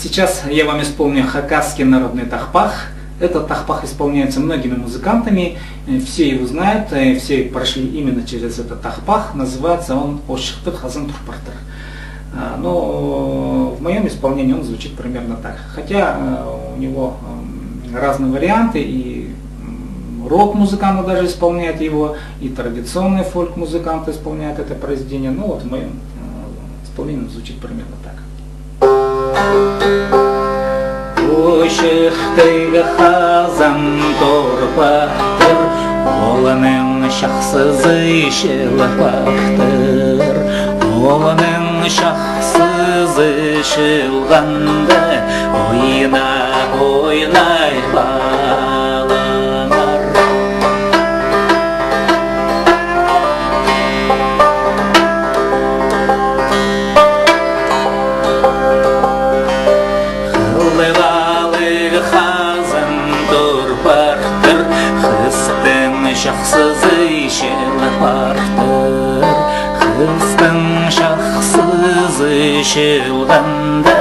Сейчас я вам исполню хакасский народный тахпах. Этот тахпах исполняется многими музыкантами, все его знают, все прошли именно через этот тахпах. Называется он «Ошықты хазын турпартыр». Но в моем исполнении он звучит примерно так. Хотя у него разные варианты, и рок-музыканты даже исполняют его, и традиционные фольк-музыканты исполняют это произведение. Но вот в моем исполнении он звучит примерно так. Ошықты хазан турпартыр, олының шахсызы шылпақтыр. Олының шахсызы шылғанда, ойнай балалар. Шахсызы шылпақтыр, қыздың шахсызы шылғанда,